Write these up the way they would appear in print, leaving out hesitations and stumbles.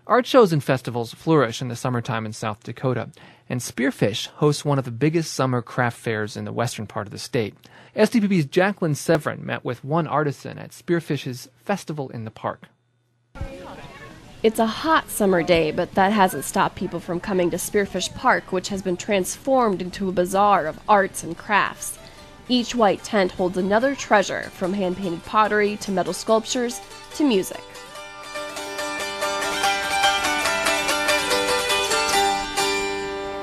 Art shows and festivals flourish in the summertime in South Dakota, and Spearfish hosts one of the biggest summer craft fairs in the western part of the state. SDPB's Jacqueline Severin met with one artisan at Spearfish's Festival in the Park. It's a hot summer day, but that hasn't stopped people from coming to Spearfish Park, which has been transformed into a bazaar of arts and crafts. Each white tent holds another treasure, from hand-painted pottery to metal sculptures to music.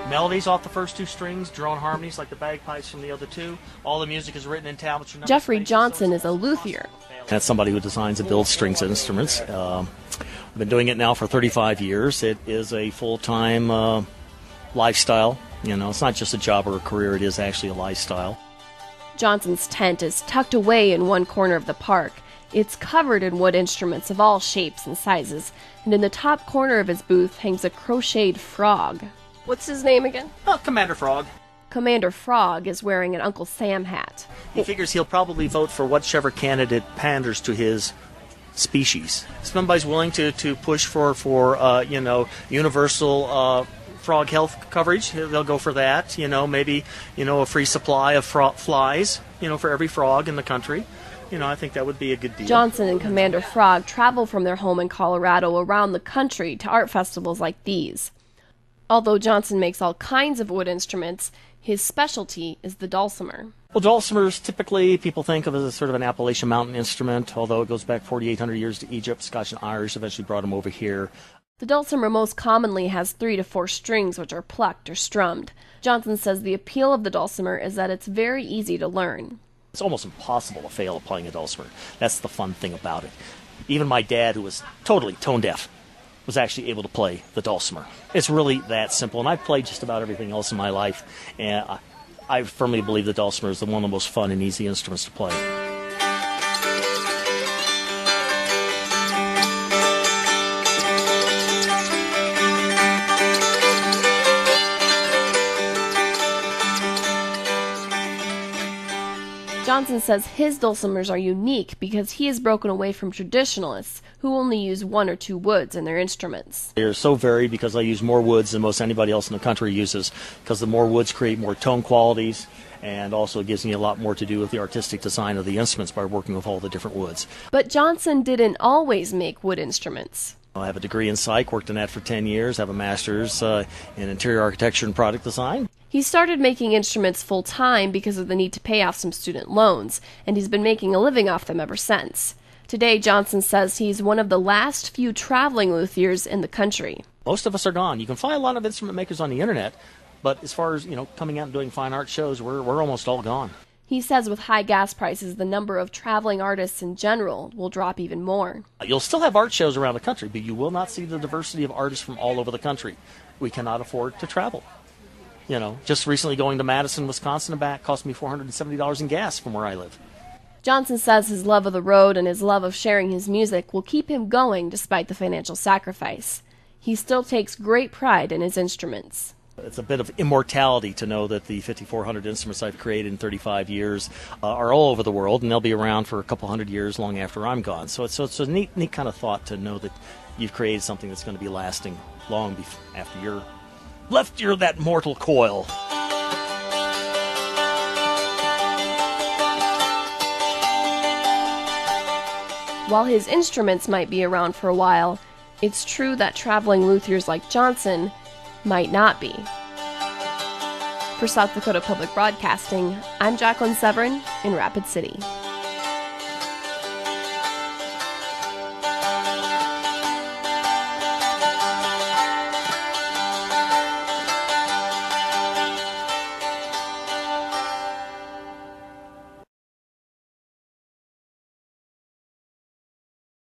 Melodies off the first two strings, drone harmonies like the bagpipes from the other two. All the music is written in tablets. Jeffrey Johnson is a luthier. That's somebody who designs and builds strings instruments. I've been doing it now for 35 years. It is a full-time lifestyle. You know, it's not just a job or a career, it is actually a lifestyle. Johnson's tent is tucked away in one corner of the park. It's covered in wood instruments of all shapes and sizes, and in the top corner of his booth hangs a crocheted frog. What's his name again? Commander Frog. Commander Frog is wearing an Uncle Sam hat. He figures he'll probably vote for whichever candidate panders to his species. If somebody's willing to push for universal frog health coverage, they'll go for that. Maybe a free supply of flies, for every frog in the country. I think that would be a good deal. Johnson and Commander Frog travel from their home in Colorado around the country to art festivals like these. Although Johnson makes all kinds of wood instruments, his specialty is the dulcimer. Well, dulcimers typically people think of as a sort of an Appalachian mountain instrument, although it goes back 4,800 years to Egypt. Scotch and Irish eventually brought them over here. The dulcimer most commonly has 3 to 4 strings which are plucked or strummed. Johnson says the appeal of the dulcimer is that it's very easy to learn. It's almost impossible to fail at playing a dulcimer. That's the fun thing about it. Even my dad, who was totally tone deaf, was actually able to play the dulcimer. It's really that simple, and I've played just about everything else in my life, and I firmly believe the dulcimer is one of the most fun and easy instruments to play. Johnson says his dulcimers are unique because he has broken away from traditionalists who only use 1 or 2 woods in their instruments. They're so varied because I use more woods than most anybody else in the country uses, because the more woods create more tone qualities, and also it gives me a lot more to do with the artistic design of the instruments by working with all the different woods. But Johnson didn't always make wood instruments. I have a degree in psych, worked in that for 10 years, have a master's in interior architecture and product design. He started making instruments full-time because of the need to pay off some student loans, and he's been making a living off them ever since. Today, Johnson says he's one of the last few traveling luthiers in the country. Most of us are gone. You can find a lot of instrument makers on the internet, but as far as, coming out and doing fine art shows, we're almost all gone. He says with high gas prices, the number of traveling artists in general will drop even more. You'll still have art shows around the country, but you will not see the diversity of artists from all over the country. We cannot afford to travel. Just recently going to Madison, Wisconsin and back cost me $470 in gas from where I live. Johnson says his love of the road and his love of sharing his music will keep him going despite the financial sacrifice. He still takes great pride in his instruments. It's a bit of immortality to know that the 5,400 instruments I've created in 35 years are all over the world, and they'll be around for a couple hundred years long after I'm gone. So it's a neat kind of thought to know that you've created something that's going to be lasting long after you're left that mortal coil. While his instruments might be around for a while, it's true that traveling luthiers like Johnson might not be. For South Dakota Public Broadcasting, I'm Jacqueline Severin in Rapid City.